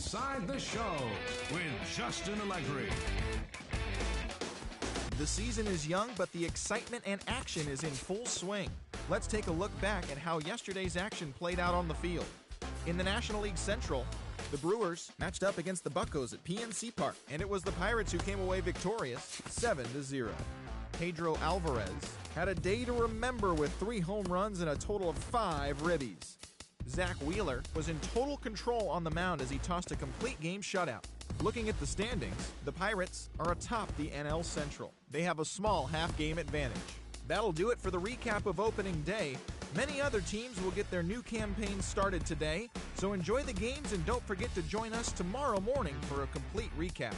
Inside the Show with Justin Allegri. The season is young, but the excitement and action is in full swing. Let's take a look back at how yesterday's action played out on the field. In the National League Central, the Brewers matched up against the Buccos at PNC Park, and it was the Pirates who came away victorious 7-0. Pedro Alvarez had a day to remember with 3 home runs and a total of 5 ribbies. Zach Wheeler was in total control on the mound as he tossed a complete game shutout. Looking at the standings, the Pirates are atop the NL Central. They have a small half-game advantage. That'll do it for the recap of opening day. Many other teams will get their new campaigns started today, so enjoy the games and don't forget to join us tomorrow morning for a complete recap.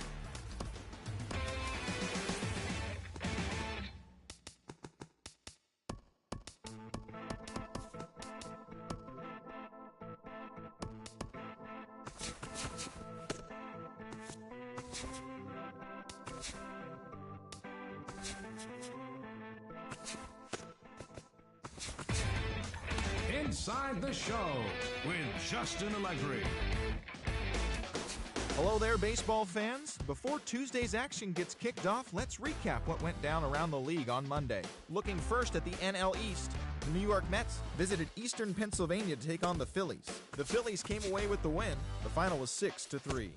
Inside the Show with Justin Allegri. Hello there, baseball fans. Before Tuesday's action gets kicked off, let's recap what went down around the league on Monday. Looking first at the NL East, the New York Mets visited Eastern Pennsylvania to take on the Phillies. The Phillies came away with the win. The final was 6-3.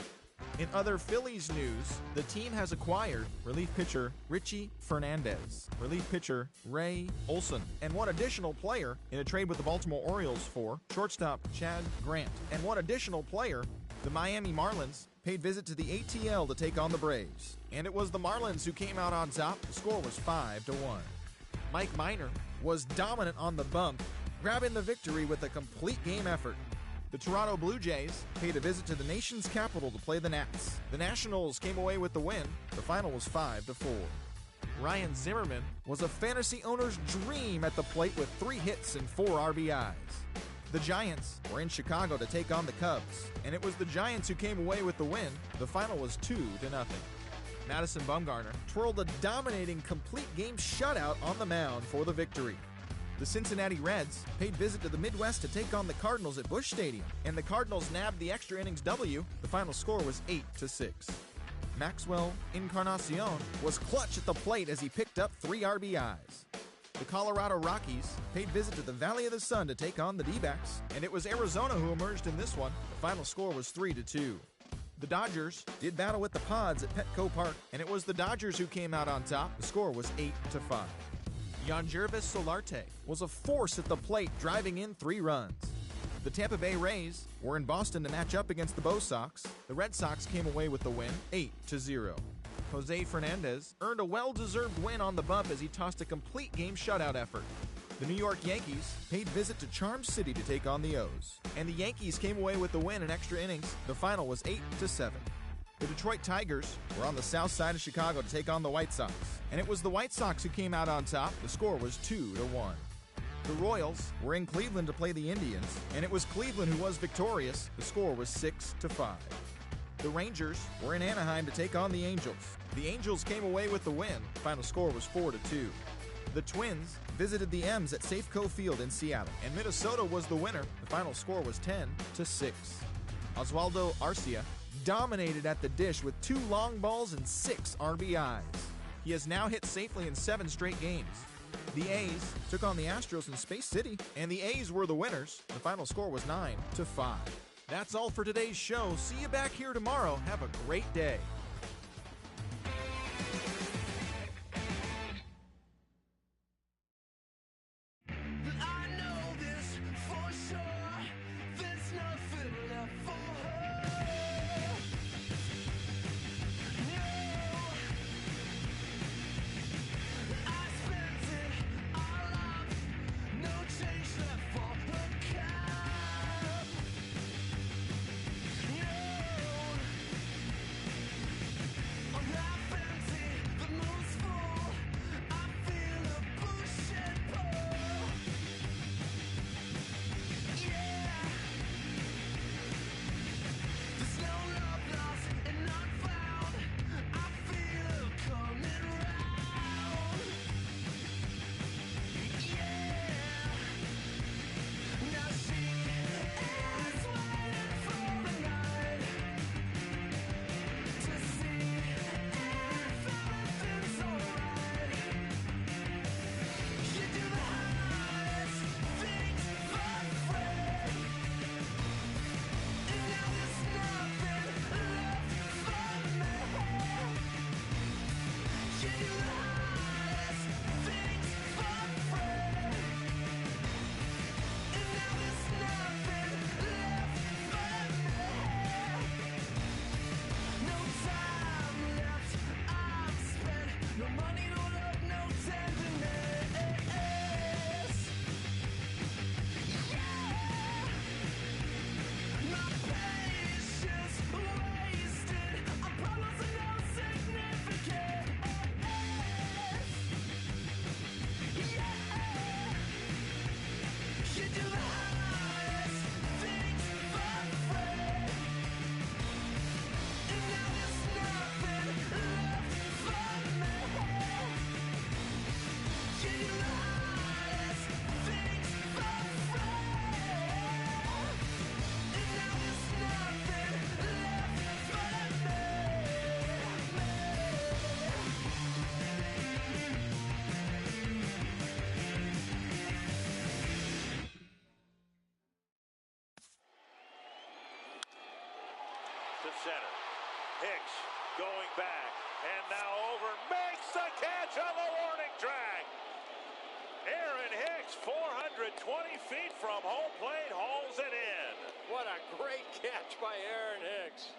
In other Phillies news, the team has acquired relief pitcher Richie Fernandez, relief pitcher Ray Olson, and one additional player in a trade with the Baltimore Orioles for shortstop Chad Grant. And one additional player, the Miami Marlins, paid visit to the ATL to take on the Braves. And it was the Marlins who came out on top. The score was 5-1. Mike Minor was dominant on the bump, grabbing the victory with a complete game effort. The Toronto Blue Jays paid a visit to the nation's capital to play the Nats. The Nationals came away with the win. The final was 5-4. Ryan Zimmerman was a fantasy owner's dream at the plate with 3 hits and 4 RBIs. The Giants were in Chicago to take on the Cubs, and it was the Giants who came away with the win. The final was 2-0. Madison Bumgarner twirled a dominating complete game shutout on the mound for the victory. The Cincinnati Reds paid visit to the Midwest to take on the Cardinals at Busch Stadium, and the Cardinals nabbed the extra innings W. The final score was 8-6. Maxwell Encarnacion was clutch at the plate as he picked up 3 RBIs. The Colorado Rockies paid visit to the Valley of the Sun to take on the D-backs, and it was Arizona who emerged in this one. The final score was 3-2. The Dodgers did battle with the Pods at Petco Park, and it was the Dodgers who came out on top. The score was 8-5. Yangervis Solarte was a force at the plate, driving in 3 runs. The Tampa Bay Rays were in Boston to match up against the Bo Sox. The Red Sox came away with the win, 8-0. Jose Fernandez earned a well-deserved win on the bump as he tossed a complete game shutout effort. The New York Yankees paid visit to Charm City to take on the O's, and the Yankees came away with the win in extra innings. The final was 8-7. The Detroit Tigers were on the south side of Chicago to take on the White Sox, and it was the White Sox who came out on top. The score was 2-1. The Royals were in Cleveland to play the Indians, and it was Cleveland who was victorious. The score was 6-5. The Rangers were in Anaheim to take on the Angels. The Angels came away with the win. The final score was 4-2. The Twins visited the M's at Safeco Field in Seattle, and Minnesota was the winner. The final score was 10-6. Oswaldo Arcia dominated at the dish with 2 long balls and 6 RBIs. He has now hit safely in 7 straight games. The A's took on the Astros in Space City, and the A's were the winners. The final score was 9-5. That's all for today's show. See you back here tomorrow. Have a great day. center. Hicks going back, and now over, makes the catch on the warning track. Aaron Hicks, 420 feet from home plate, hauls it in. What a great catch by Aaron Hicks.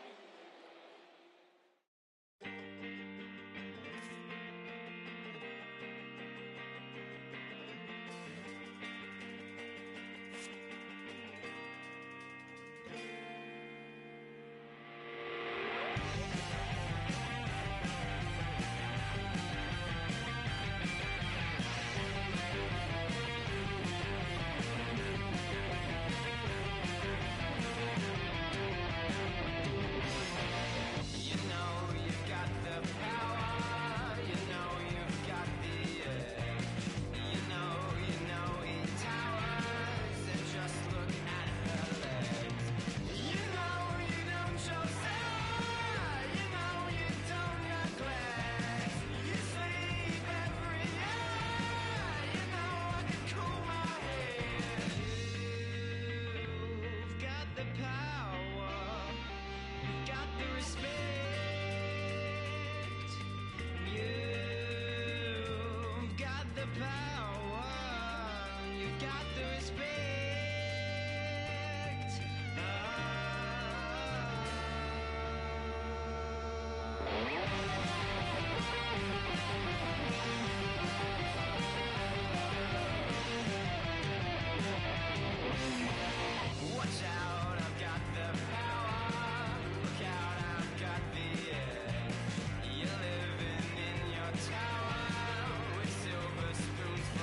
You're living in your tower with silver spoons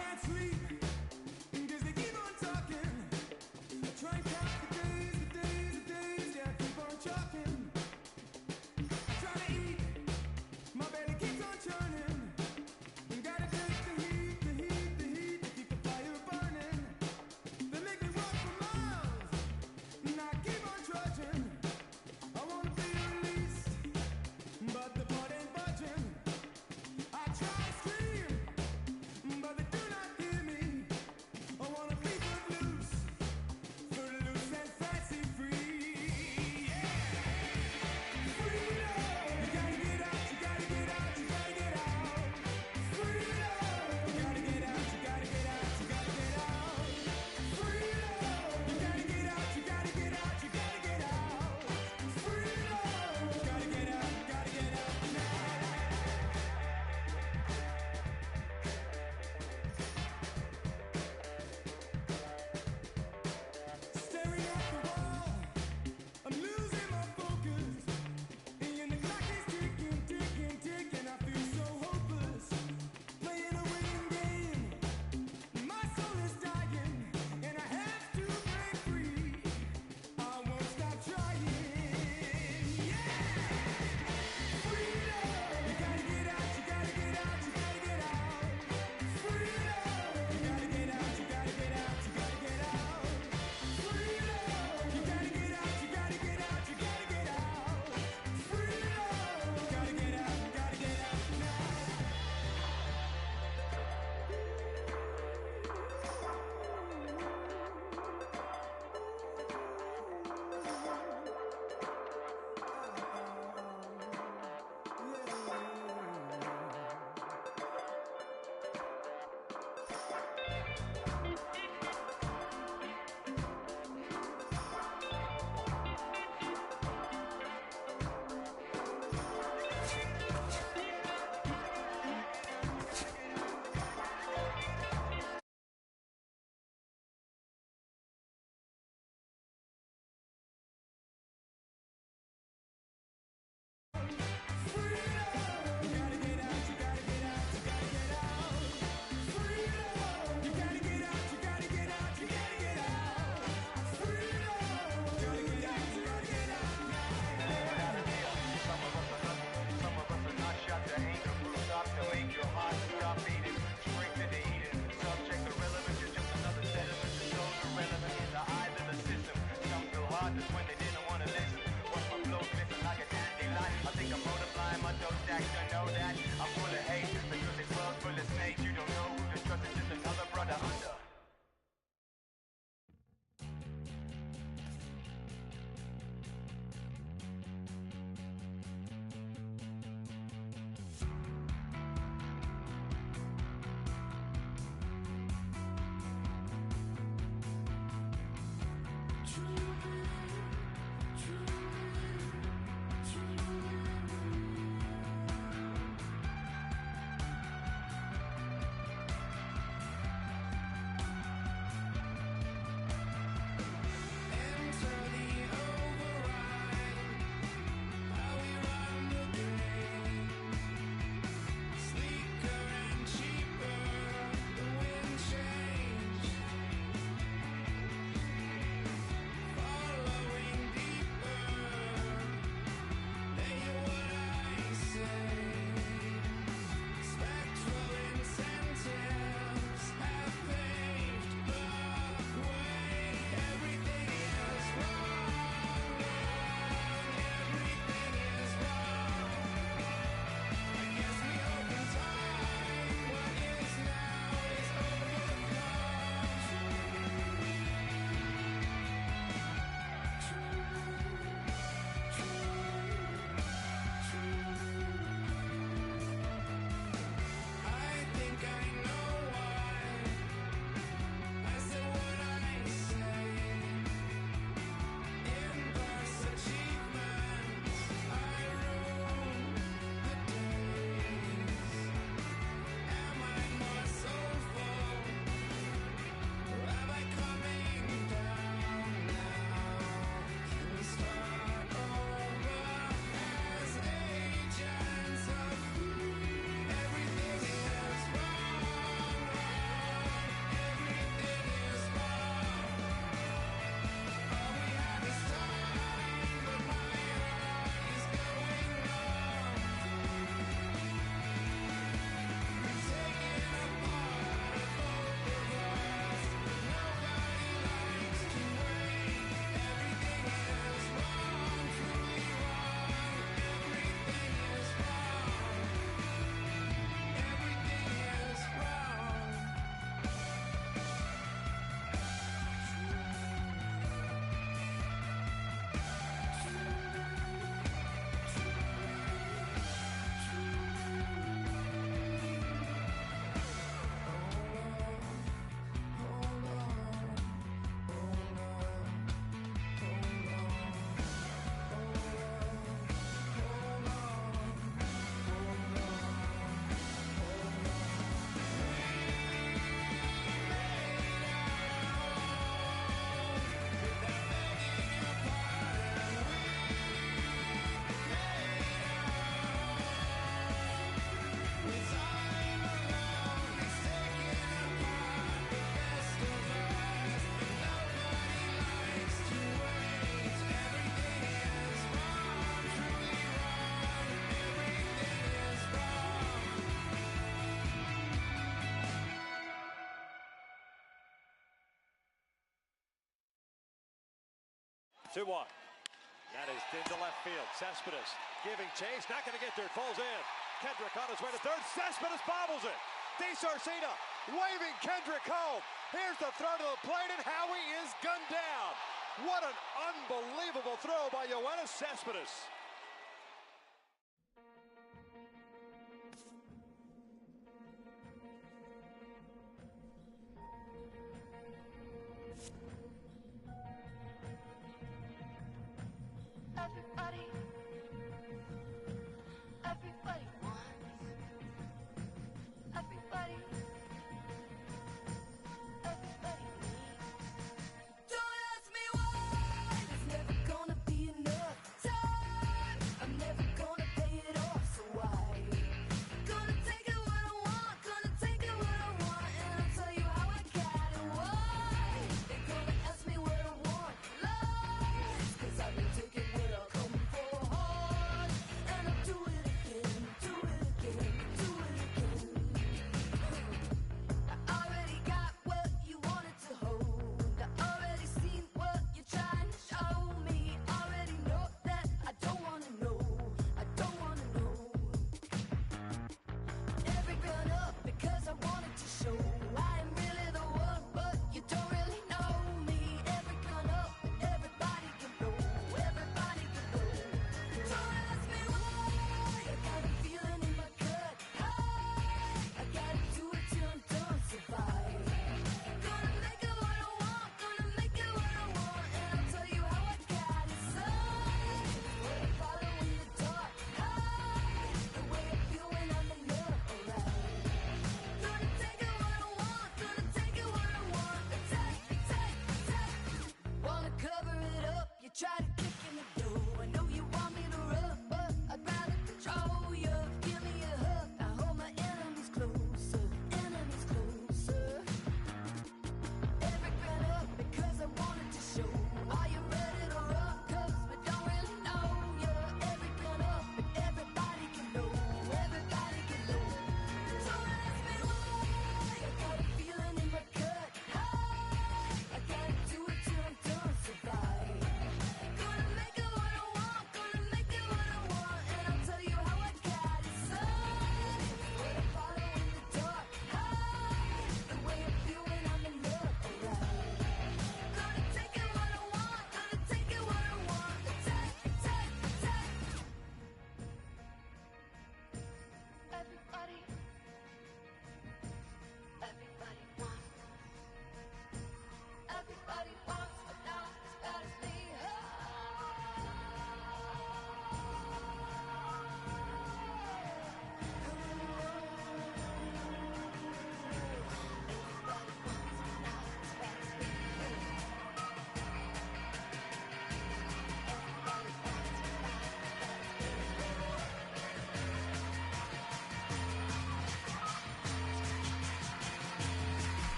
can't sleep, 'cause they keep on talking. I try and count the days, yeah, keep on talking. I try to eat, my belly keeps on churning. Gotta take the heat to keep the fire burning. They make me walk for miles, and I keep on trudging. I wanna be released, but the blood ain't budging. I try to scream, but they do not hear me. I wanna be footloose and fancy free. Yeah, freedom. You gotta get out, you gotta get out, you gotta get out. Freedom. You gotta get out, you gotta get out, you gotta get out. Freedom. You gotta get out, you gotta get out, you gotta get out. Freedom. You gotta get out, you gotta get out now. Staring at the wall, I'm losing my focus. And the clock is ticking. I feel so hopeless. Playing a waiting game. My soul is dying, and I have to break free. I won't stop trying. Yeah, freedom. You gotta get out, you gotta get out, you gotta get out. Freedom. You gotta get out, you gotta get out, you gotta get out. Freedom. You gotta get out, you gotta get out, you gotta get out. Freedom. You gotta get out, you gotta get out now. 2-1. That is into left field. Cespedes giving chase, not going to get there. It falls in. Kendrick on his way to third. Cespedes bobbles it. Thx Sony waving Kendrick home. Here's the throw to the plate, and Howie is gunned down. What an unbelievable throw by Yoenis Cespedes. Everybody, everybody wants. Everybody, everybody needs. Don't ask me why. It's never gonna be enough time.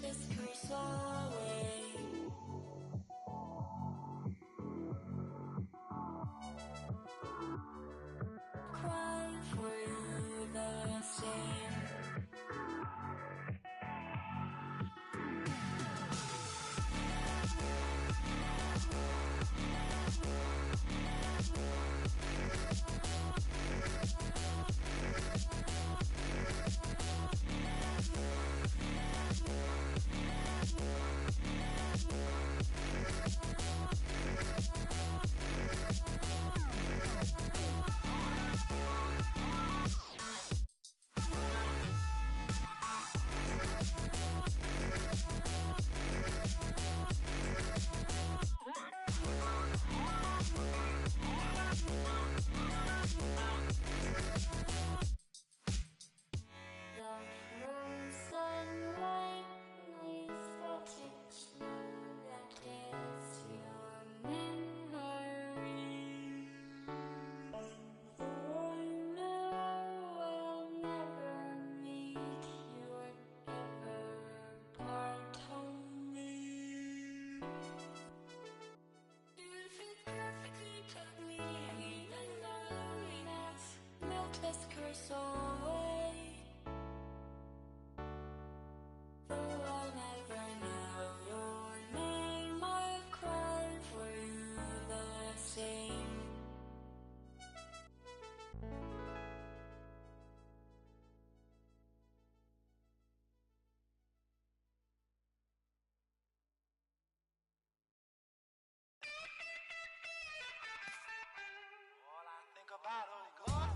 this curse away. Cry for you the same. This curse away. Though I'll never know your name, I'll cry for you the same. All I think about is God.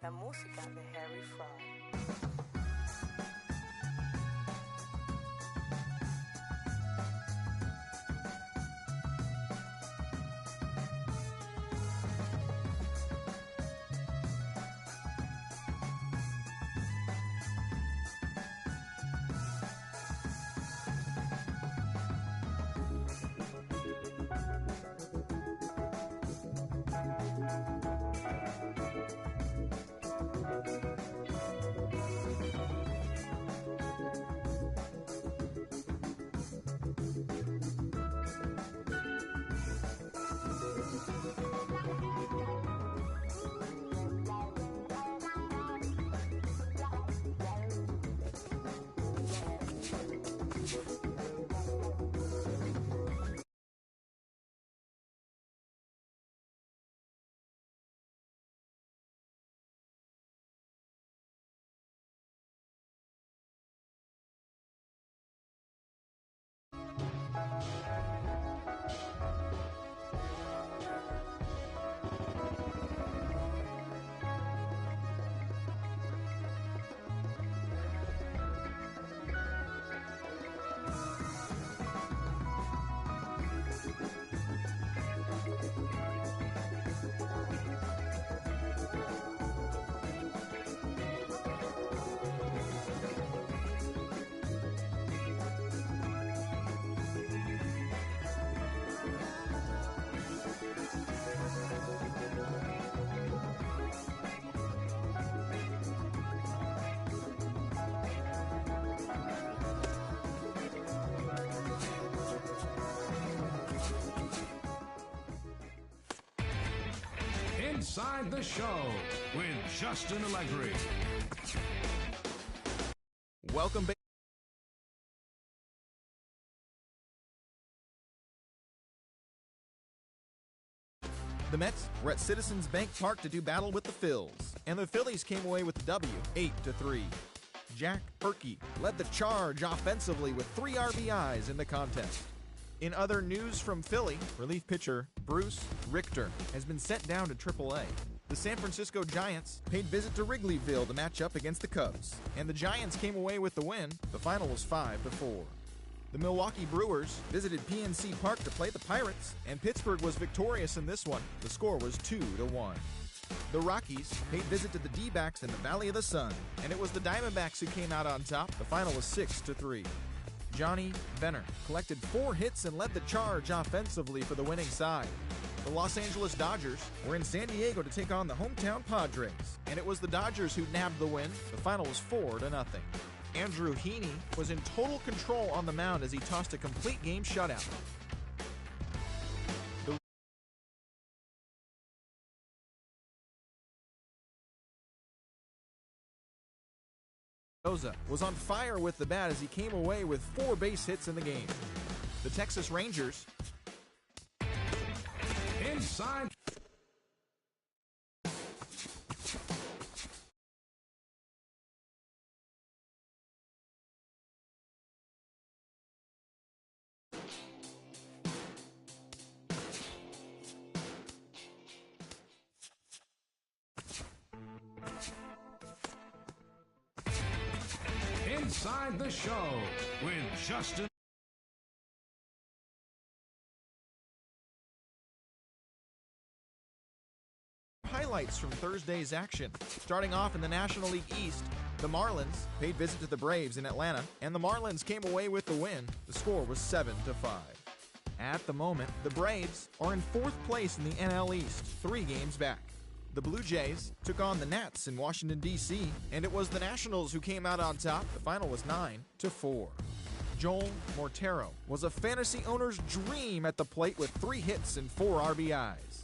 la música de Harry Fraud. Inside the Show with Justin Allegri. Welcome back. The Mets were at Citizens Bank Park to do battle with the Phils, and the Phillies came away with the W, 8-3. Jack Perkey led the charge offensively with 3 RBIs in the contest. In other news from Philly, relief pitcher Bruce Richter has been sent down to AAA. The San Francisco Giants paid visit to Wrigleyville to match up against the Cubs, and the Giants came away with the win. The final was 5-4. The Milwaukee Brewers visited PNC Park to play the Pirates, and Pittsburgh was victorious in this one. The score was 2-1. The Rockies paid visit to the D-backs in the Valley of the Sun, and it was the Diamondbacks who came out on top. The final was 6-3. Johnny Benner collected 4 hits and led the charge offensively for the winning side. The Los Angeles Dodgers were in San Diego to take on the hometown Padres, and it was the Dodgers who nabbed the win. The final was 4-0. Andrew Heaney was in total control on the mound as he tossed a complete game shutout. Was on fire with the bat as he came away with 4 base hits in the game. The Texas Rangers Inside. Inside the Show with Justin. Highlights from Thursday's action. Starting off in the National League East, the Marlins paid visit to the Braves in Atlanta, and the Marlins came away with the win. The score was 7-5. At the moment, the Braves are in 4th place in the NL East, 3 games back. The Blue Jays took on the Nats in Washington, D.C., and it was the Nationals who came out on top. The final was 9-4. Joel Mortero was a fantasy owner's dream at the plate with 3 hits and 4 RBIs.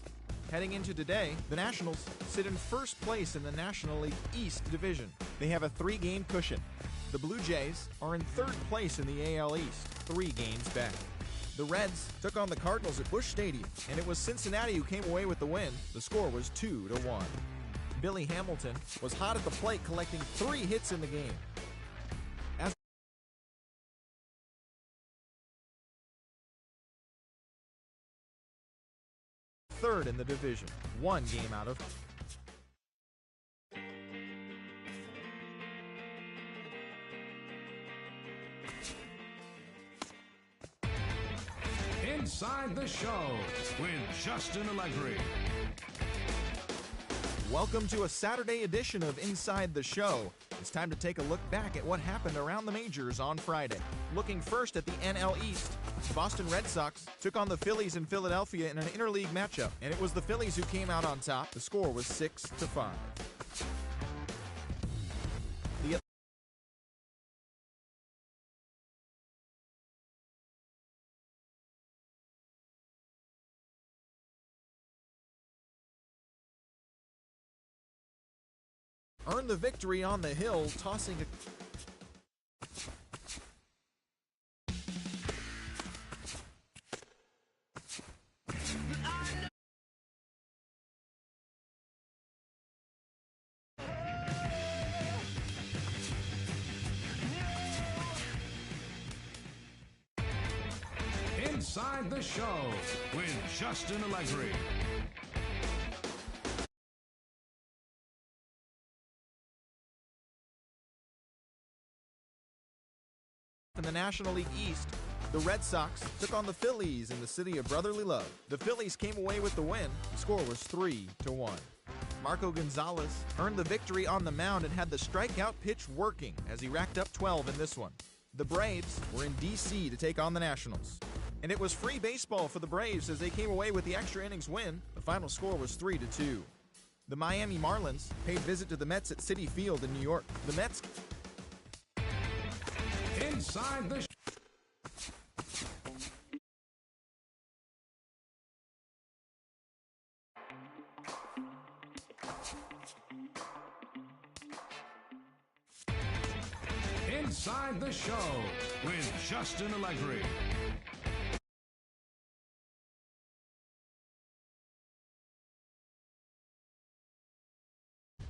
Heading into today, the Nationals sit in 1st place in the National League East Division. They have a 3-game cushion. The Blue Jays are in 3rd place in the AL East, 3 games back. The Reds took on the Cardinals at Busch Stadium, and it was Cincinnati who came away with the win. The score was 2-1. Billy Hamilton was hot at the plate, collecting 3 hits in the game. As 3rd in the division, 1 game out of Inside the Show with Justin Allegri. Welcome to a Saturday edition of Inside the Show. It's time to take a look back at what happened around the majors on Friday. Looking first at the NL East, the Boston Red Sox took on the Phillies in Philadelphia in an interleague matchup, and it was the Phillies who came out on top. The score was 6-5. The earned the victory on the hill, tossing a Inside the Show with Justin Allegri. in the National League East, the Red Sox took on the Phillies in the city of brotherly love. The Phillies came away with the win. The score was 3-1. Marco Gonzalez earned the victory on the mound and had the strikeout pitch working as he racked up 12 in this one. The Braves were in D.C. to take on the Nationals. And it was free baseball for the Braves as they came away with the extra innings win. The final score was 3-2. The Miami Marlins paid visit to the Mets at Citi Field in New York. The Mets Inside the Inside the Show with Justin Allegri.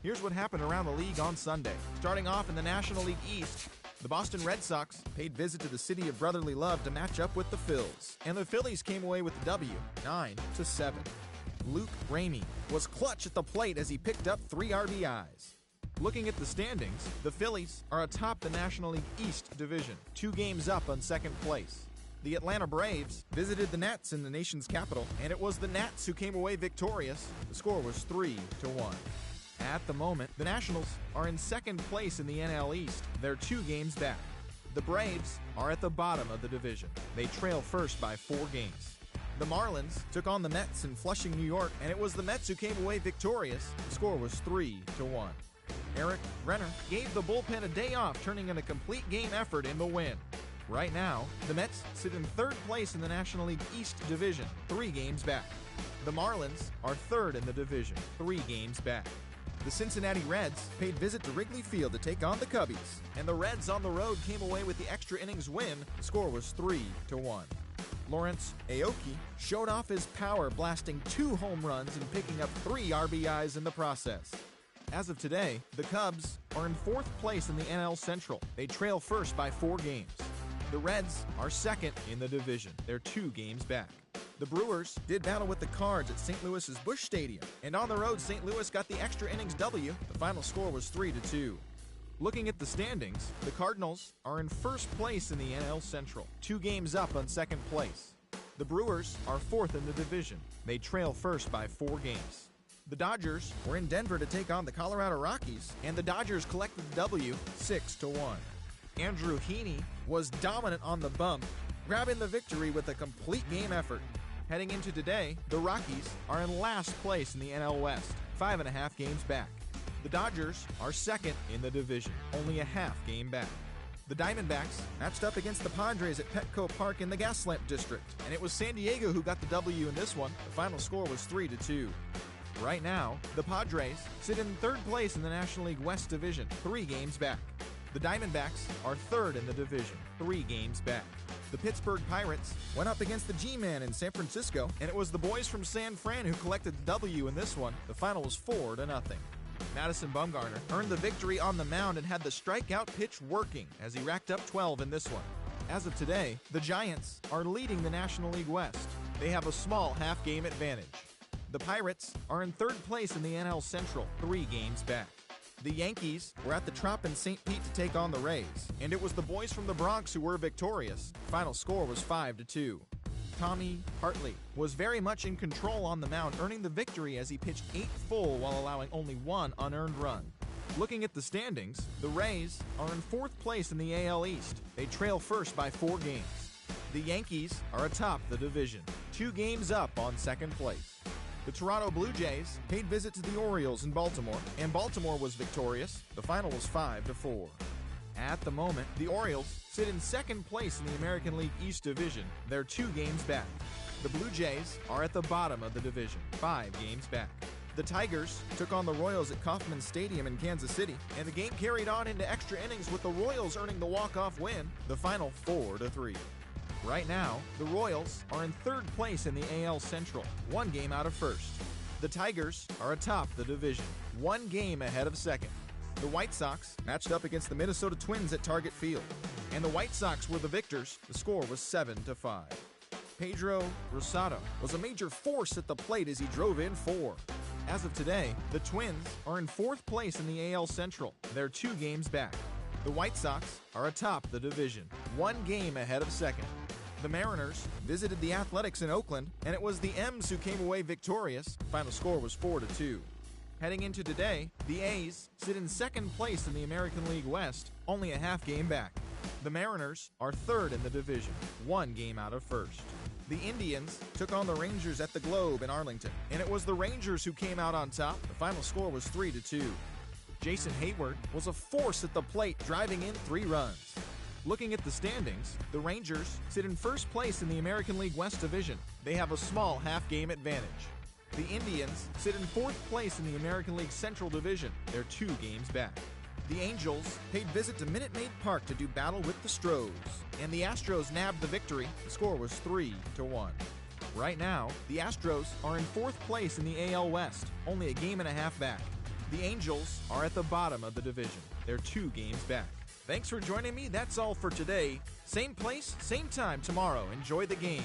Here's what happened around the league on Sunday. Starting off in the National League East, the Boston Red Sox paid visit to the city of brotherly love to match up with the Phils, and the Phillies came away with the W, 9-7. Luke Ramey was clutch at the plate as he picked up 3 RBIs. Looking at the standings, the Phillies are atop the National League East division, 2 games up on second place. The Atlanta Braves visited the Nats in the nation's capital, and it was the Nats who came away victorious. The score was 3-1. At the moment, the Nationals are in second place in the NL East. They're 2 games back. The Braves are at the bottom of the division. They trail first by 4 games. The Marlins took on the Mets in Flushing, New York, and it was the Mets who came away victorious. The score was 3-1. Eric Renner gave the bullpen a day off, turning in a complete game effort in the win. Right now, the Mets sit in 3rd place in the National League East division, 3 games back. The Marlins are 3rd in the division, 3 games back. The Cincinnati Reds paid visit to Wrigley Field to take on the Cubbies, and the Reds on the road came away with the extra innings win. The score was 3-1. Lawrence Aoki showed off his power, blasting 2 home runs and picking up 3 RBIs in the process. As of today, the Cubs are in 4th place in the NL Central. They trail first by 4 games. The Reds are 2nd in the division. They're 2 games back. The Brewers did battle with the Cards at St. Louis's Busch Stadium, and on the road, St. Louis got the extra innings W. The final score was 3-2. Looking at the standings, the Cardinals are in 1st place in the NL Central, 2 games up on 2nd place. The Brewers are 4th in the division. They trail first by 4 games. The Dodgers were in Denver to take on the Colorado Rockies, and the Dodgers collected the W 6-1. Andrew Heaney was dominant on the bump, grabbing the victory with a complete game effort. Heading into today, the Rockies are in last place in the NL West, 5.5 games back. The Dodgers are 2nd in the division, only a half game back. The Diamondbacks matched up against the Padres at Petco Park in the Gaslamp District, and it was San Diego who got the W in this one. The final score was 3-2. Right now, the Padres sit in 3rd place in the National League West Division, 3 games back. The Diamondbacks are 3rd in the division, 3 games back. The Pittsburgh Pirates went up against the G-Man in San Francisco, and it was the boys from San Fran who collected the W in this one. The final was 4-0. Madison Bumgarner earned the victory on the mound and had the strikeout pitch working as he racked up 12 in this one. As of today, the Giants are leading the National League West. They have a small half-game advantage. The Pirates are in 3rd place in the NL Central, 3 games back. The Yankees were at the Trop in St. Pete to take on the Rays, and it was the boys from the Bronx who were victorious. Final score was 5-2. Tommy Hartley, was very much in control on the mound, earning the victory as he pitched 8 full while allowing only 1 unearned run. Looking at the standings, the Rays are in 4th place in the AL East. They trail first by 4 games. The Yankees are atop the division, 2 games up on 2nd place. The Toronto Blue Jays paid visit to the Orioles in Baltimore, and Baltimore was victorious. The final was 5-4. At the moment, the Orioles sit in 2nd place in the American League East Division. They're 2 games back. The Blue Jays are at the bottom of the division, 5 games back. The Tigers took on the Royals at Kauffman Stadium in Kansas City, and the game carried on into extra innings with the Royals earning the walk-off win, the final 4-3. Right now, the Royals are in 3rd place in the AL Central, 1 game out of 1st. The Tigers are atop the division, 1 game ahead of 2nd. The White Sox matched up against the Minnesota Twins at Target Field, and the White Sox were the victors. The score was 7-5. Pedro Rosado was a major force at the plate as he drove in 4. As of today, the Twins are in 4th place in the AL Central. They're 2 games back. The White Sox are atop the division, 1 game ahead of 2nd. The Mariners visited the Athletics in Oakland, and it was the M's who came away victorious. Final score was 4-2. Heading into today, the A's sit in 2nd place in the American League West, only a half game back. The Mariners are 3rd in the division, 1 game out of 1st. The Indians took on the Rangers at the Globe in Arlington, and it was the Rangers who came out on top. The final score was 3-2. Jason Hayward was a force at the plate, driving in 3 runs. Looking at the standings, the Rangers sit in 1st place in the American League West Division. They have a small half-game advantage. The Indians sit in 4th place in the American League Central Division. They're 2 games back. The Angels paid visit to Minute Maid Park to do battle with the Stros, and the Astros nabbed the victory. The score was 3-1. Right now, the Astros are in 4th place in the AL West, only a game and a half back. The Angels are at the bottom of the division. They're 2 games back. Thanks for joining me. That's all for today. Same place, same time tomorrow. Enjoy the games.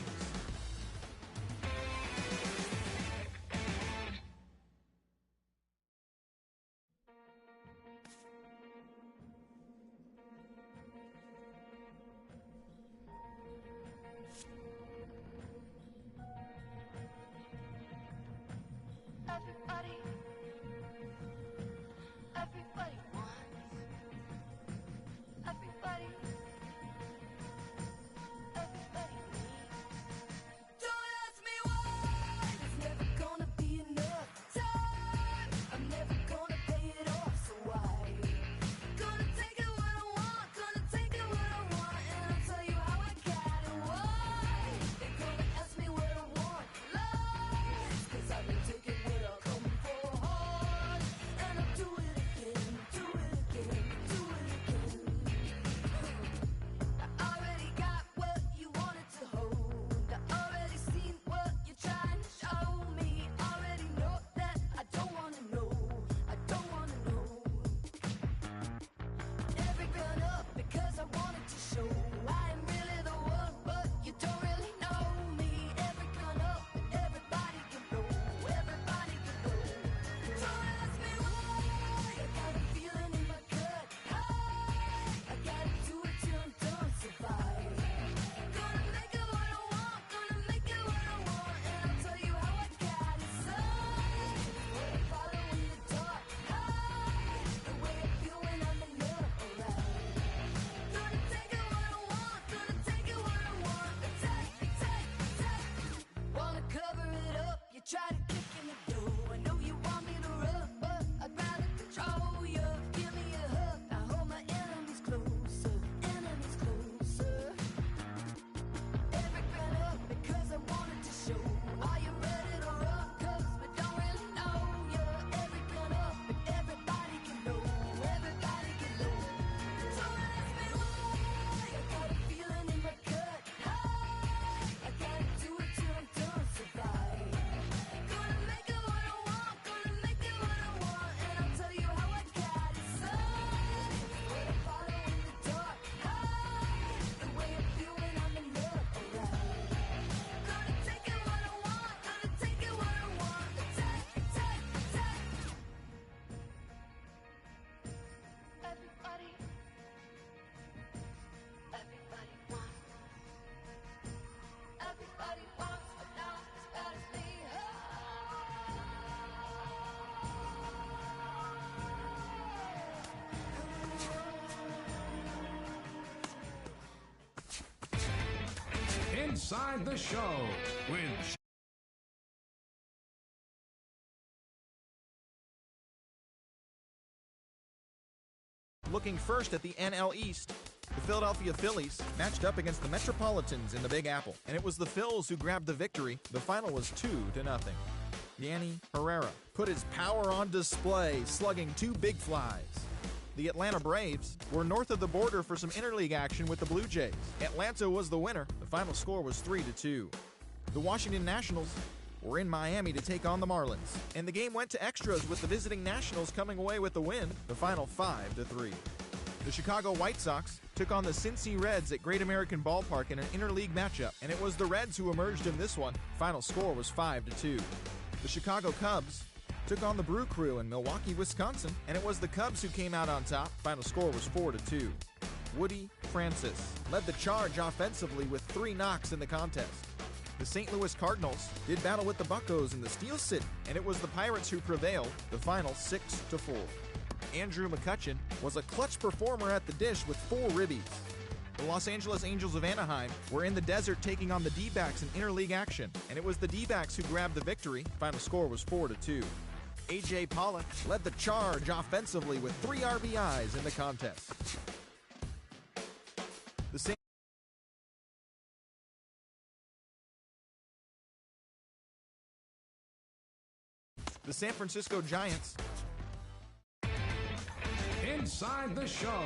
Everybody, everybody wants. Everybody, everybody needs. Don't ask me why. It's never gonna be enough time. I'm never gonna pay it off, so why? Gonna take it what I want, gonna take it what I want, and I'll tell you how I got it. Why? They're gonna ask me what I want. Lies, 'cause I've been taking what I'm coming for. Inside the Show with Looking first at the NL East, the Philadelphia Phillies matched up against the Metropolitans in the Big Apple, and it was the Phils who grabbed the victory. The final was 2-0. Yanni Herrera put his power on display, slugging 2 big flies. The Atlanta Braves were north of the border for some interleague action with the Blue Jays. Atlanta was the winner. The final score was 3-2. The Washington Nationals were in Miami to take on the Marlins, and the game went to extras with the visiting Nationals coming away with the win, the final 5-3. The Chicago White Sox took on the Cincy Reds at Great American Ballpark in an interleague matchup, and it was the Reds who emerged in this one. Final score was 5-2. The Chicago Cubs took on the Brew Crew in Milwaukee, Wisconsin, and it was the Cubs who came out on top. Final score was 4-2. Woody Francis led the charge offensively with 3 knocks in the contest. The St. Louis Cardinals did battle with the Buccos in the Steel City, and it was the Pirates who prevailed, the final 6-4. Andrew McCutchen was a clutch performer at the dish with 4 ribbies. The Los Angeles Angels of Anaheim were in the desert taking on the D-backs in interleague action, and it was the D-backs who grabbed the victory. Final score was 4-2. A.J. Pollock led the charge offensively with 3 RBIs in the contest. The San Francisco Giants Inside the Show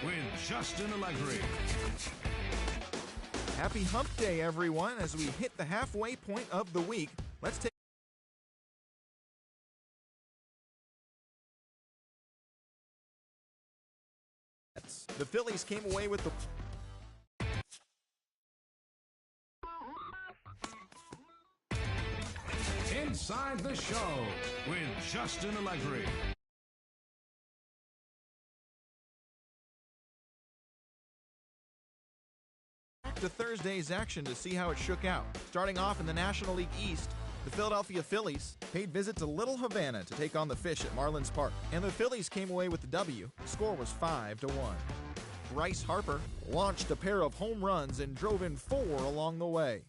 with Justin Allegri. Happy Hump Day, everyone, as we hit the halfway point of the week. Let's take the Phillies came away with the Inside the Show with Justin Allegri. Back to Thursday's action to see how it shook out. Starting off in the National League East, the Philadelphia Phillies paid visit to Little Havana to take on the Fish at Marlins Park, and the Phillies came away with the W. The score was 5-1. Bryce Harper launched a pair of home runs and drove in 4 along the way.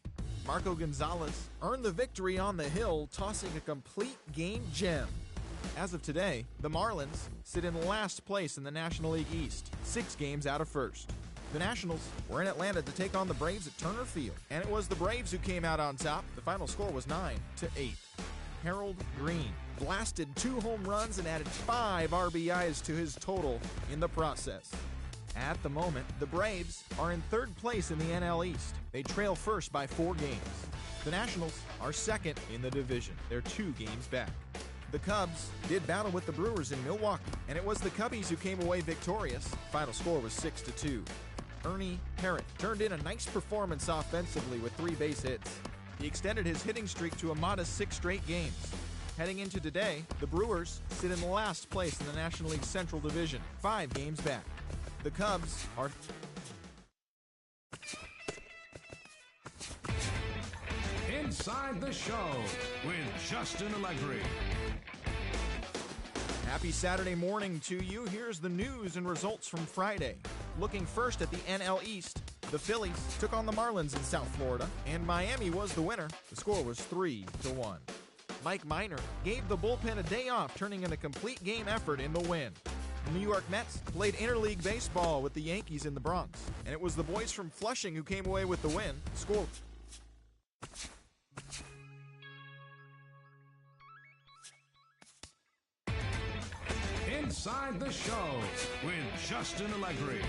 Marco Gonzalez earned the victory on the hill, tossing a complete game gem. As of today, the Marlins sit in last place in the National League East, 6 games out of first. The Nationals were in Atlanta to take on the Braves at Turner Field, and it was the Braves who came out on top. The final score was 9-8. Harold Green blasted 2 home runs and added 5 RBIs to his total in the process. At the moment, the Braves are in 3rd place in the NL East. They trail first by 4 games. The Nationals are 2nd in the division. They're 2 games back. The Cubs did battle with the Brewers in Milwaukee, and it was the Cubbies who came away victorious. Final score was 6-2. Ernie Parrott turned in a nice performance offensively with 3 base hits. He extended his hitting streak to a modest 6 straight games. Heading into today, the Brewers sit in last place in the National League Central Division, 5 games back. The Cubs are Inside the Show with Justin Allegri. Happy Saturday morning to you. Here's the news and results from Friday. Looking first at the NL East, the Phillies took on the Marlins in South Florida, and Miami was the winner. The score was 3-1. Mike Minor gave the bullpen a day off, turning in a complete game effort in the win. The New York Mets played interleague baseball with the Yankees in the Bronx, and it was the boys from Flushing who came away with the win. Score. Inside the Show with Justin Allegri.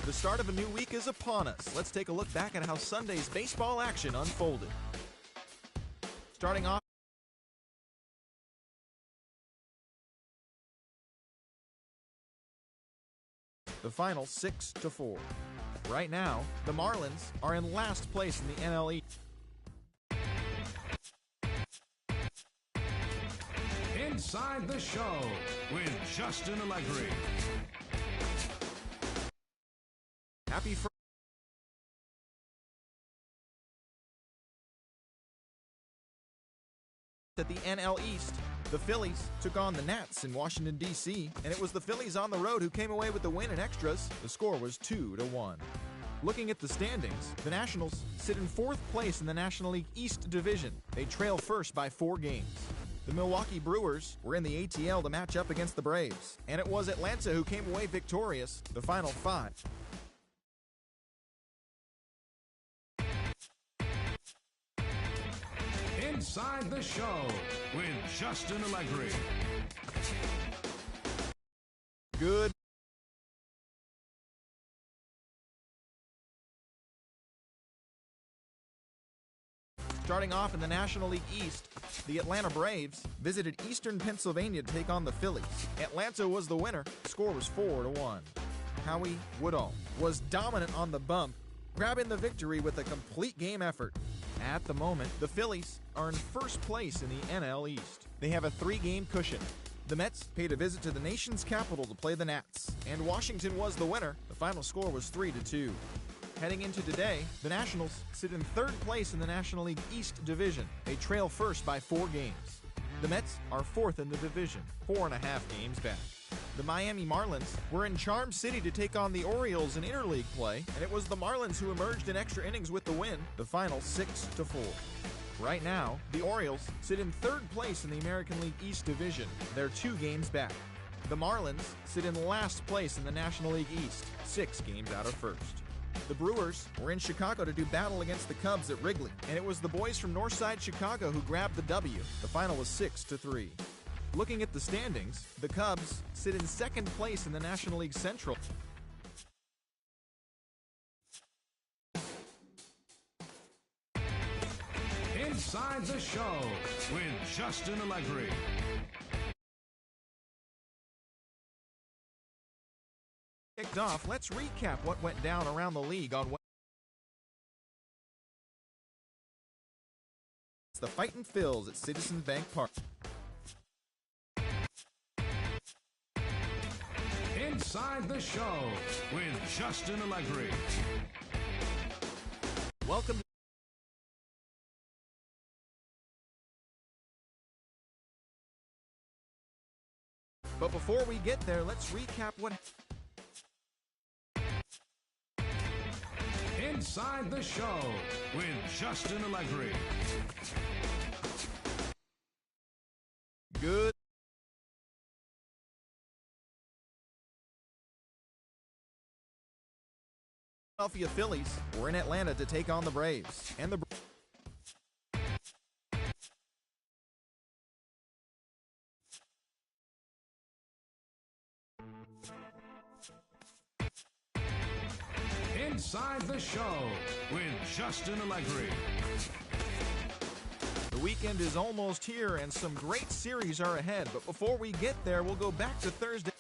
The start of a new week is upon us. Let's take a look back at how Sunday's baseball action unfolded. Starting off, the final 6-4. Right now, the Marlins are in last place in the NL East. Inside the Show with Justin Allegri. Happy Friday. At the NL East, the Phillies took on the Nats in Washington, D.C., and it was the Phillies on the road who came away with the win in extras. The score was 2-1. Looking at the standings, the Nationals sit in 4th place in the National League East Division. They trail first by 4 games. The Milwaukee Brewers were in the ATL to match up against the Braves, and it was Atlanta who came away victorious, the final 5. Inside the Show with Justin Allegri. Good. Starting off in the National League East, the Atlanta Braves visited Eastern Pennsylvania to take on the Phillies. Atlanta was the winner. The score was 4-1. Howie Woodall was dominant on the bump, grabbing the victory with a complete game effort. At the moment, the Phillies are in first place in the NL East. They have a 3-game cushion. The Mets paid a visit to the nation's capital to play the Nats, and Washington was the winner. The final score was 3-2. Heading into today, the Nationals sit in 3rd place in the National League East Division. They trail first by 4 games. The Mets are 4th in the division, 4.5 games back. The Miami Marlins were in Charm City to take on the Orioles in interleague play, and it was the Marlins who emerged in extra innings with the win, the final 6-4. Right now, the Orioles sit in 3rd place in the American League East Division. They're 2 games back. The Marlins sit in last place in the National League East, 6 games out of first. The Brewers were in Chicago to do battle against the Cubs at Wrigley, and it was the boys from Northside Chicago who grabbed the W. The final was 6-3. Looking at the standings, the Cubs sit in 2nd place in the National League Central. Inside the Show with Justin Allegri. Kicked off, let's recap what went down around the league on Wednesday. It's the Fightin' Phils at Citizens Bank Park. Inside the Show with Justin Allegri. Welcome. But before we get there, let's recap what... Inside the Show with Justin Allegri. Good. Philadelphia Phillies were in Atlanta to take on the Braves, and the Inside the Show with Justin Allegri. The weekend is almost here and some great series are ahead, but before we get there, we'll go back to Thursday.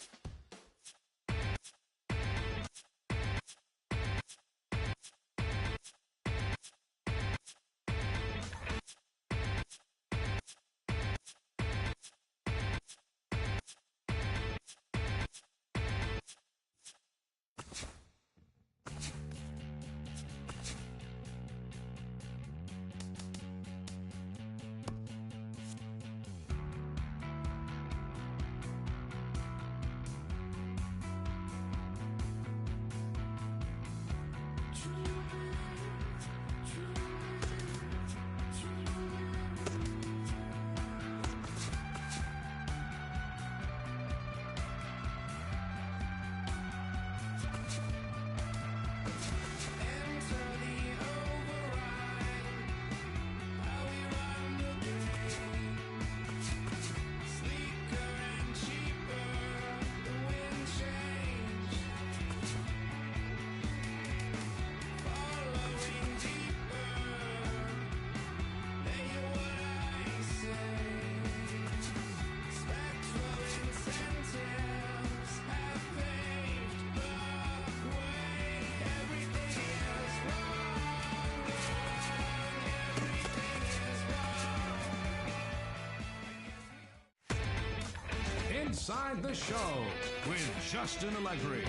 Inside the Show with Justin Allegri.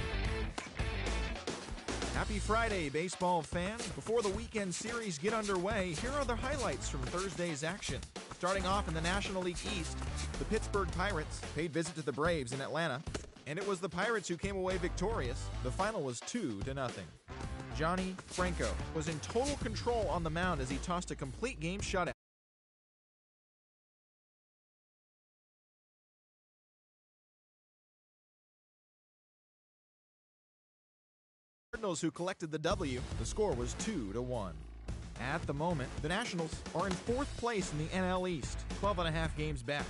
Happy Friday, baseball fans. Before the weekend series get underway, here are the highlights from Thursday's action. Starting off in the National League East, the Pittsburgh Pirates paid visit to the Braves in Atlanta, and it was the Pirates who came away victorious. The final was 2-0. Johnny Franco was in total control on the mound as he tossed a complete game shutout. Cardinals, who collected the W. The score was 2-1. At the moment, the Nationals are in 4th place in the NL East, 12.5 games back.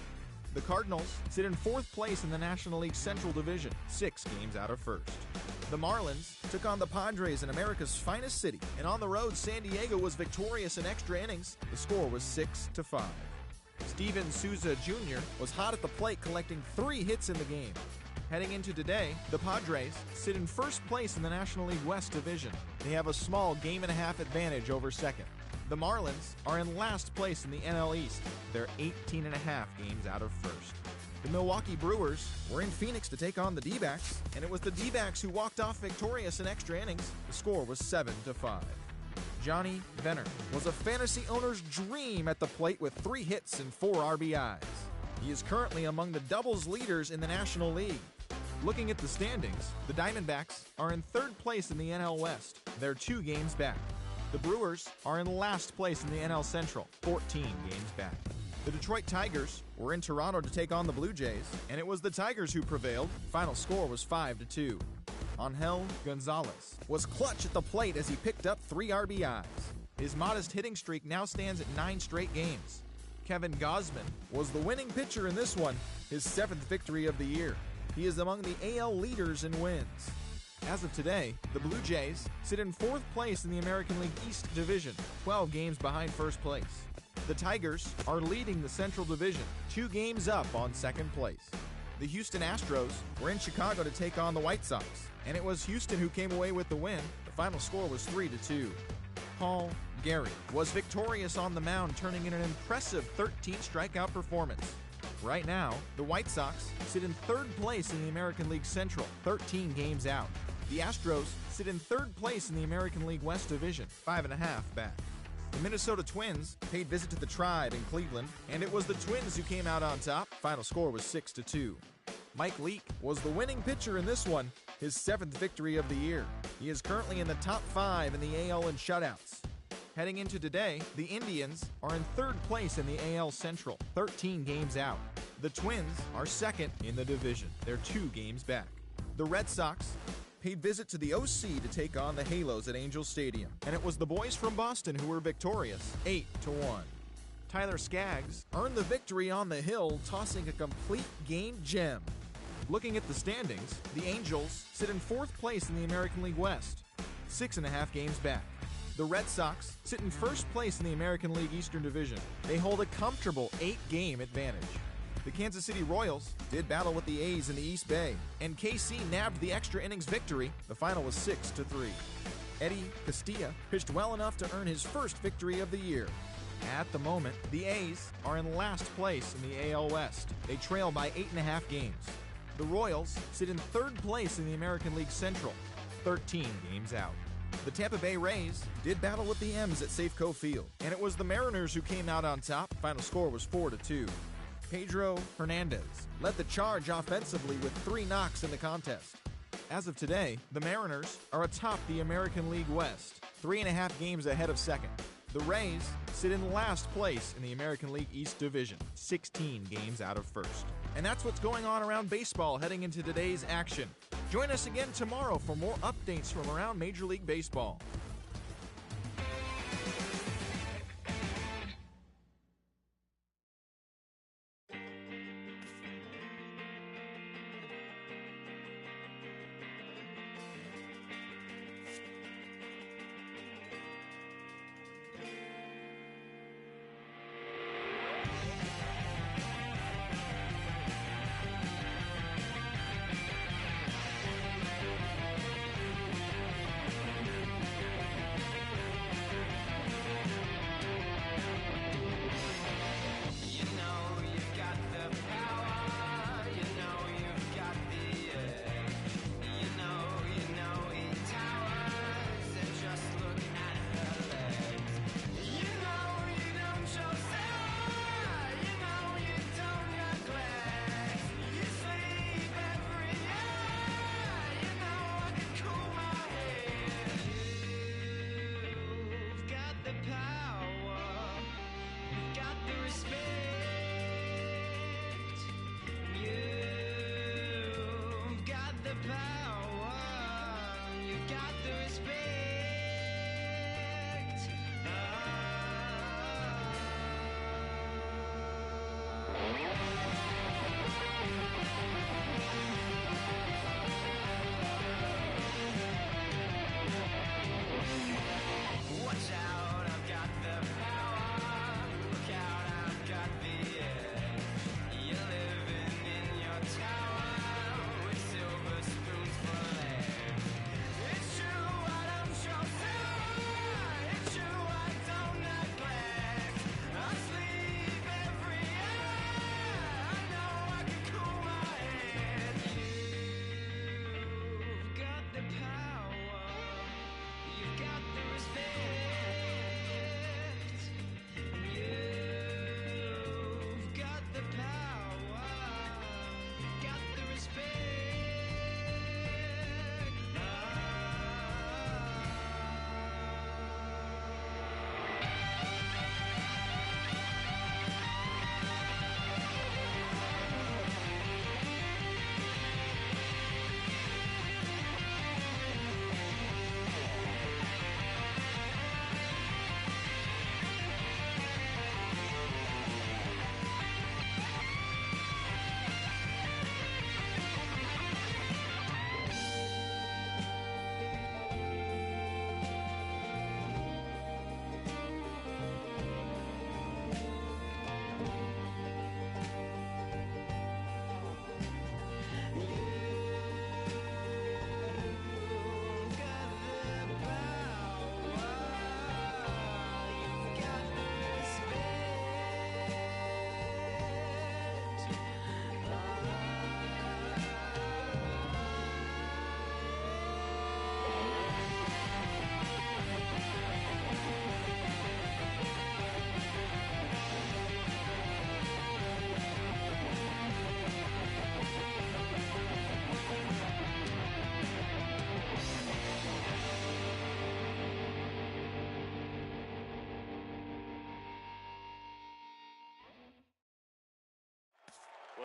The Cardinals sit in 4th place in the National League Central Division, 6 games out of 1st. The Marlins took on the Padres in America's finest city, and on the road, San Diego was victorious in extra innings. The score was 6-5. Steven Souza Jr. was hot at the plate, collecting 3 hits in the game. Heading into today, the Padres sit in 1st place in the National League West Division. They have a small game-and-a-half advantage over 2nd. The Marlins are in last place in the NL East. They're 18.5 games out of 1st. The Milwaukee Brewers were in Phoenix to take on the D-backs, and it was the D-backs who walked off victorious in extra innings. The score was 7-5. Johnny Venner was a fantasy owner's dream at the plate with 3 hits and 4 RBIs. He is currently among the doubles leaders in the National League. Looking at the standings, the Diamondbacks are in 3rd place in the NL West. They're 2 games back. The Brewers are in last place in the NL Central, 14 games back. The Detroit Tigers were in Toronto to take on the Blue Jays, and it was the Tigers who prevailed. Final score was 5-2. Angel Gonzalez was clutch at the plate as he picked up 3 RBIs. His modest hitting streak now stands at 9 straight games. Kevin Gausman was the winning pitcher in this one, his 7th victory of the year. He is among the AL leaders in wins. As of today, the Blue Jays sit in 4th place in the American League East Division, 12 games behind 1st place. The Tigers are leading the Central Division, 2 games up on 2nd place. The Houston Astros were in Chicago to take on the White Sox, and it was Houston who came away with the win. The final score was 3-2. Paul Gary was victorious on the mound, turning in an impressive 13 strikeout performance. Right now, the White Sox sit in 3rd place in the American League Central, 13 games out. The Astros sit in 3rd place in the American League West Division, 5.5 back. The Minnesota Twins paid visit to the Tribe in Cleveland, and it was the Twins who came out on top. Final score was 6-2. Mike Leake was the winning pitcher in this one, his 7th victory of the year. He is currently in the top 5 in the AL in shutouts. Heading into today, the Indians are in 3rd place in the AL Central, 13 games out. The Twins are 2nd in the division. They're 2 games back. The Red Sox paid visit to the OC to take on the Halos at Angel Stadium, and it was the boys from Boston who were victorious, 8-1. Tyler Skaggs earned the victory on the hill, tossing a complete game gem. Looking at the standings, the Angels sit in 4th place in the American League West, 6.5 games back. The Red Sox sit in 1st place in the American League Eastern Division. They hold a comfortable 8-game advantage. The Kansas City Royals did battle with the A's in the East Bay, and KC nabbed the extra innings victory. The final was 6-3. Eddie Castilla pitched well enough to earn his 1st victory of the year. At the moment, the A's are in last place in the AL West. They trail by 8.5 games. The Royals sit in 3rd place in the American League Central, 13 games out. The Tampa Bay Rays did battle with the M's at Safeco Field, and it was the Mariners who came out on top. Final score was 4-2. Pedro Hernandez led the charge offensively with 3 knocks in the contest. As of today, the Mariners are atop the American League West, 3.5 games ahead of 2nd. The Rays sit in last place in the American League East Division, 16 games out of 1st. And that's what's going on around baseball heading into today's action. Join us again tomorrow for more updates from around Major League Baseball.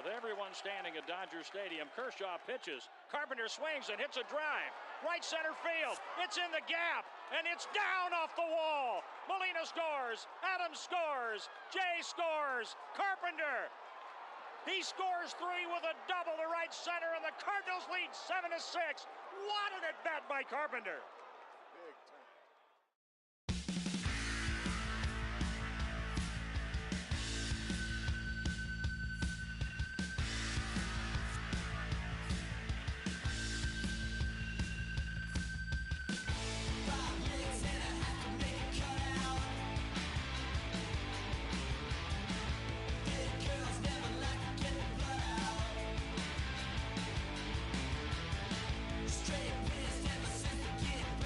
with everyone standing at Dodger Stadium. Kershaw pitches. Carpenter swings and hits a drive. Right center field. It's in the gap, and it's down off the wall. Molina scores. Adams scores. Jay scores. Carpenter. He scores 3 with a double to right center, and the Cardinals lead 7-6. What an at-bat by Carpenter. Big time. Straight wins ever since the get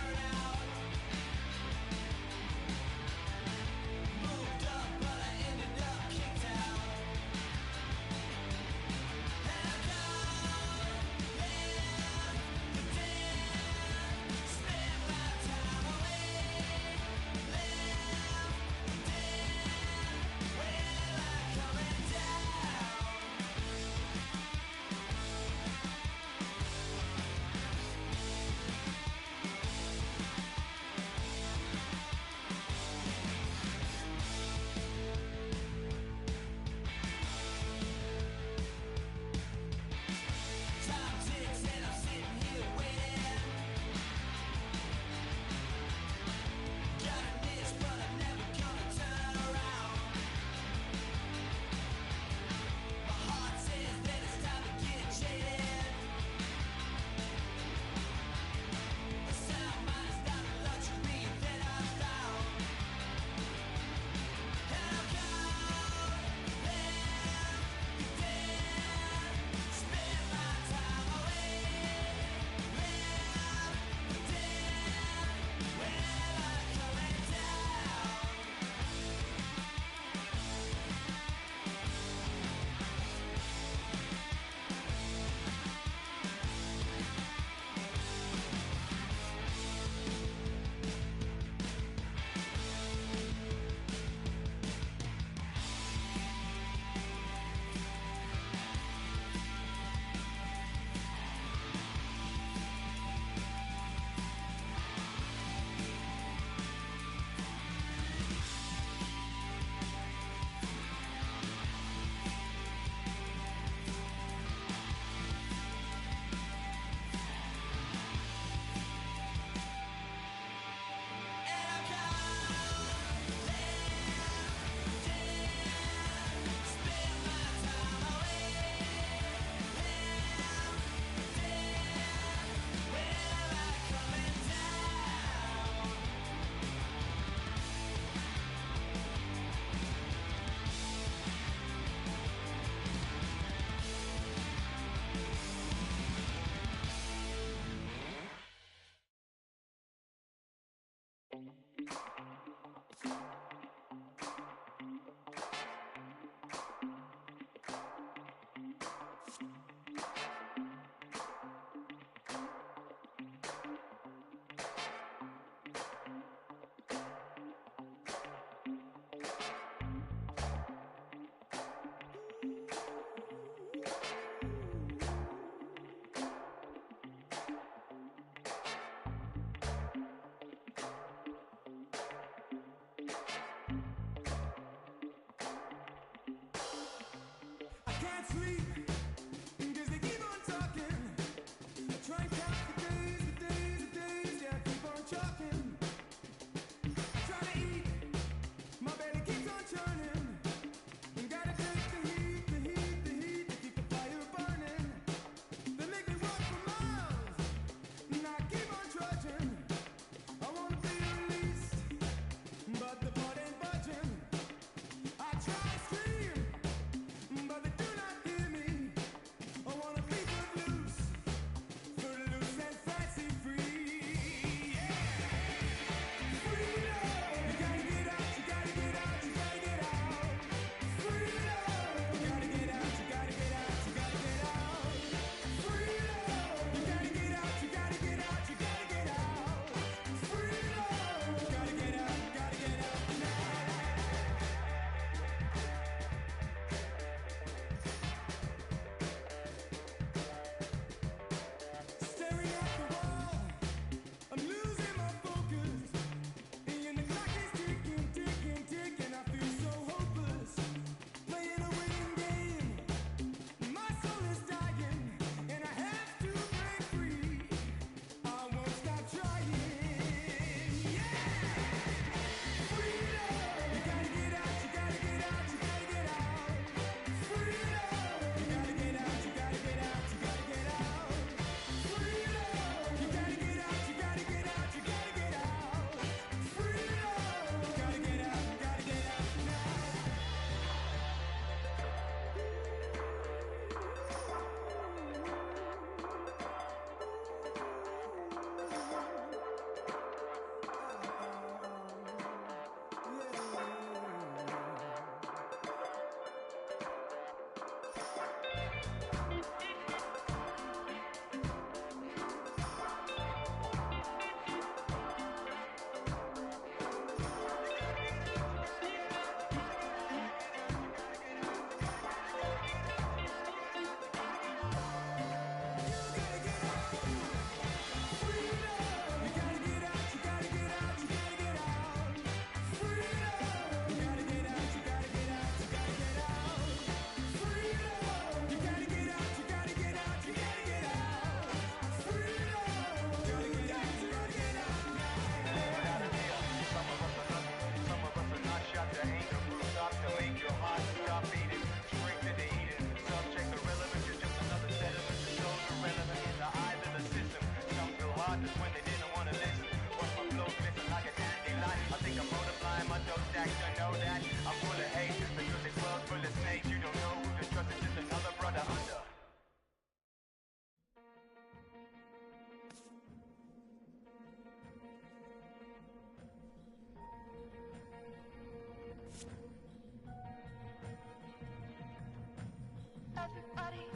Everybody.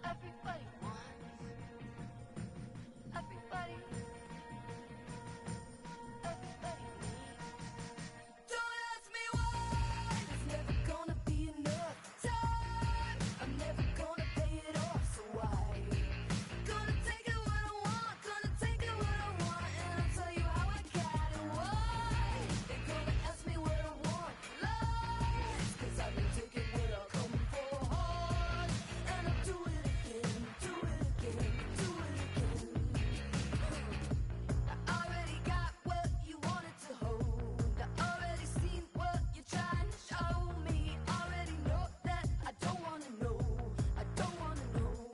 Everybody wants. Everybody. Everybody needs. Don't ask me why. There's never gonna be enough time. I'm never gonna pay it off, so why? Gonna take it what I want, gonna take it what I want, and I'll tell you how I got it, why? They're gonna ask me what I want, lies, 'cause I've been taking what I'm coming for hard, and I'll do it again, do it again, do it again. I already got what you wanted to hold. I already seen what you're trying to show me. Already know that I don't wanna know. I don't wanna know.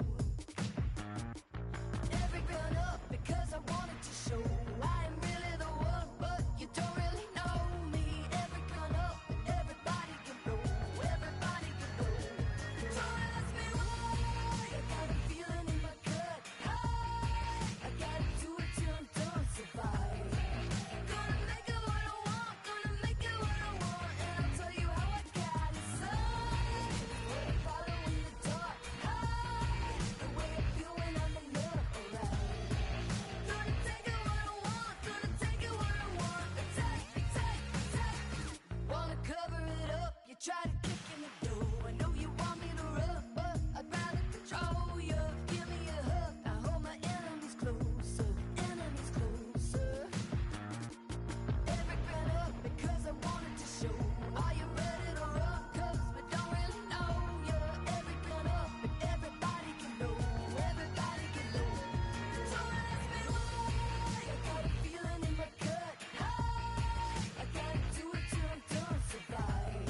Every grown up because I wanted to show I am really the one, but you don't really know me. Every grown up, everybody can know. Everybody can know. Don't ask me why. I got a feeling in my gut. I gotta do it till I'm done. Survive. Gonna make it what I want. Gonna make it what I want, and I'll tell you how I got it. Signs what I follow in the dark. The way I feel when I'm in love. Alright. Gonna take it what I want. Gonna take it what I want. Take. Wanna cover it up. You try to kick in the door. I know you want me to run, but I'd rather control you. Give me a hug. I hold my enemies closer. Enemies closer. Every grown up because I wanted to show. Are you ready to run? 'Cause we don't really know you. Every grown up, everybody can know. Everybody can know. Don't ask me why. I got a feeling in my gut. I gotta do it till I'm done. Survive.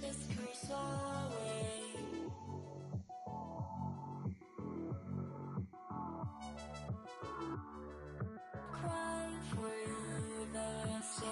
this curse away. Cry for you the same.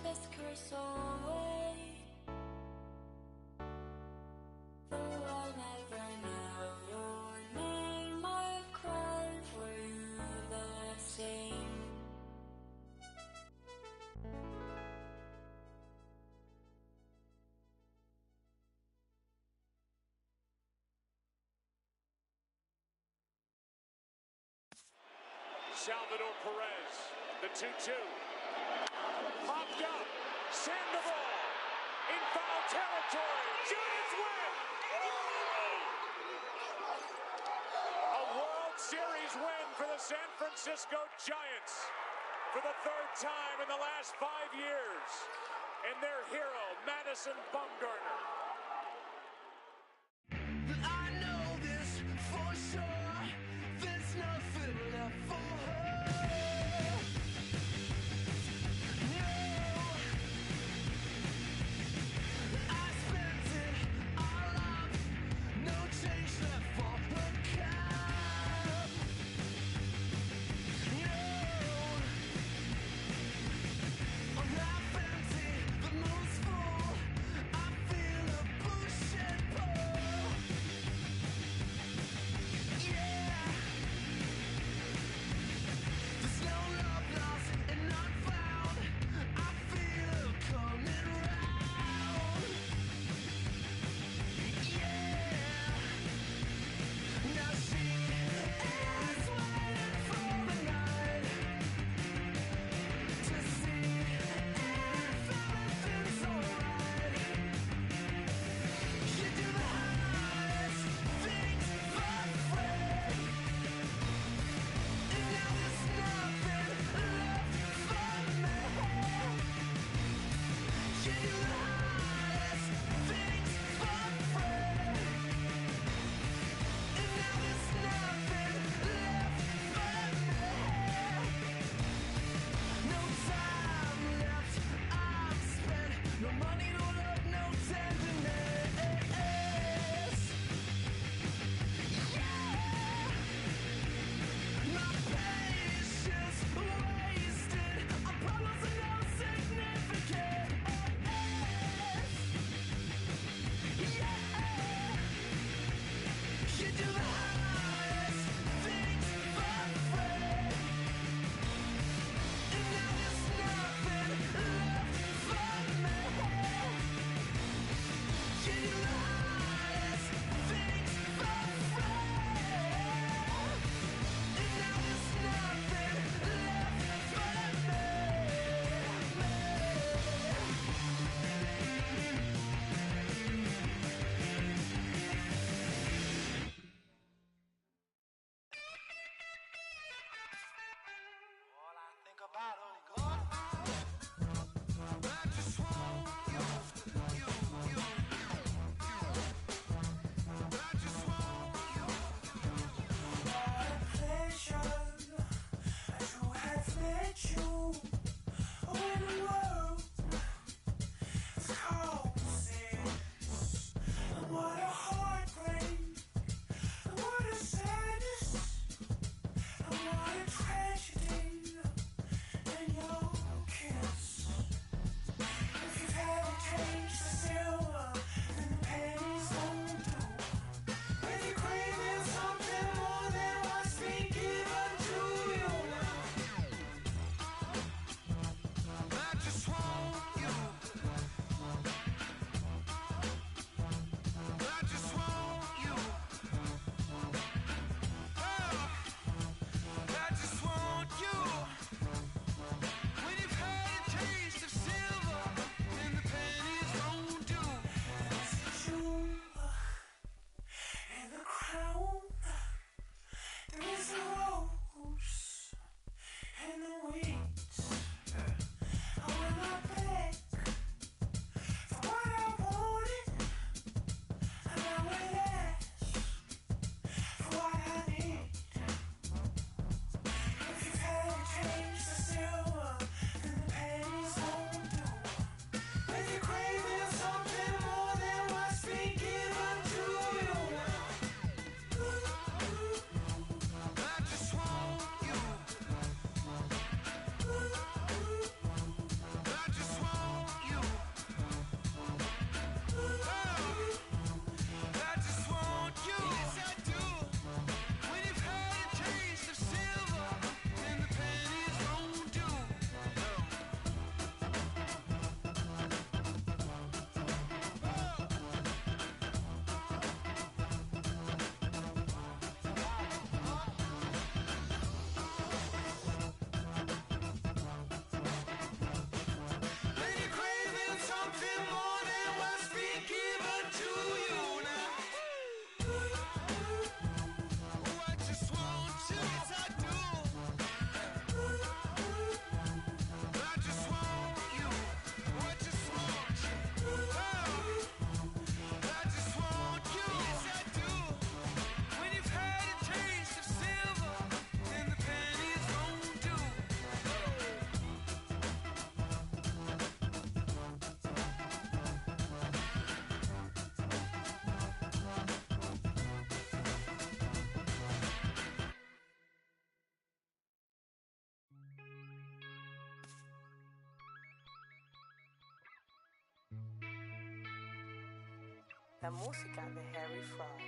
This curse away. Though I'll never know your name, I've cried for you the same. Salvador Perez, the 2-2. Popped up. Sandoval in foul territory. Giants win! A World Series win for the San Francisco Giants for the third time in the last 5 years. And their hero, Madison Bumgarner. I know this for sure. There's nothing left for her. No, I spent it all up. No change left for her cup. No, I'm half empty, the moon's full. I feel a La música de Harry Fraud.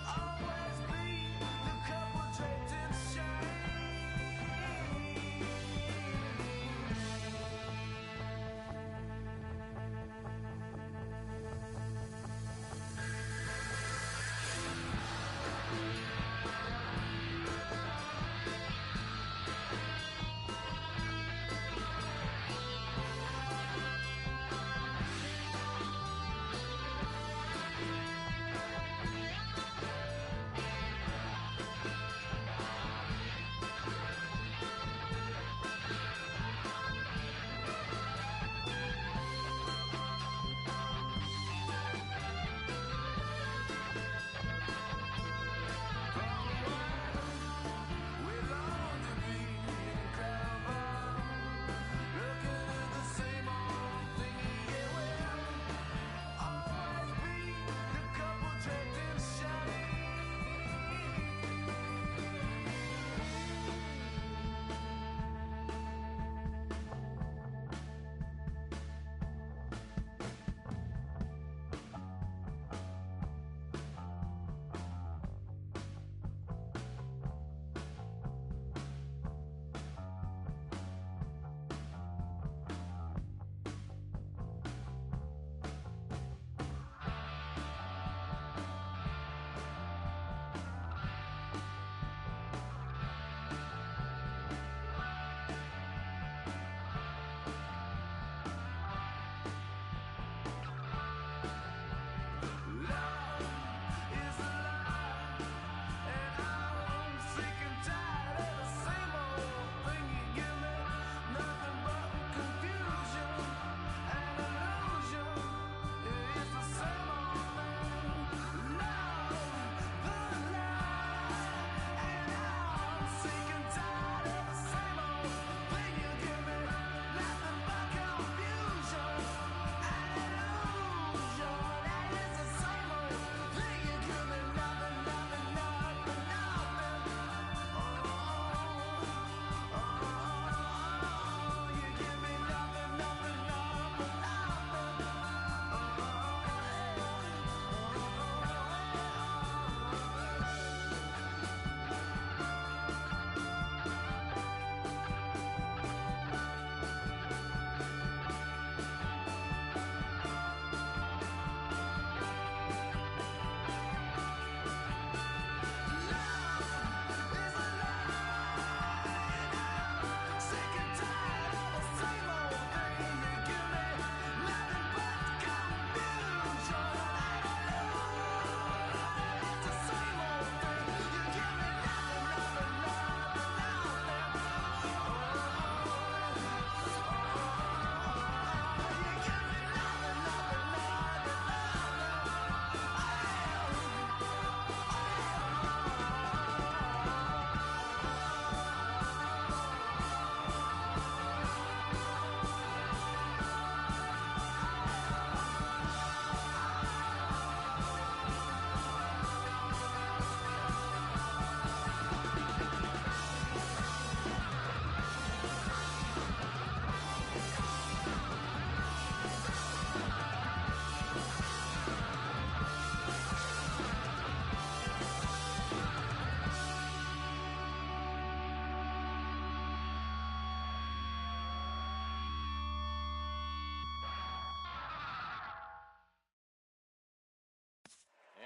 Always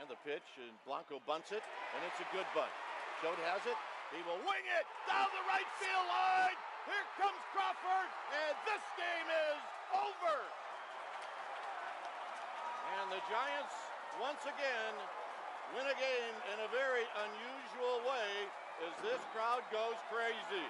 And the pitch, and Blanco bunts it, and it's a good bunt. Choate has it. He will wing it down the right field line. Here comes Crawford, and this game is over. And the Giants, once again, win a game in a very unusual way as this crowd goes crazy.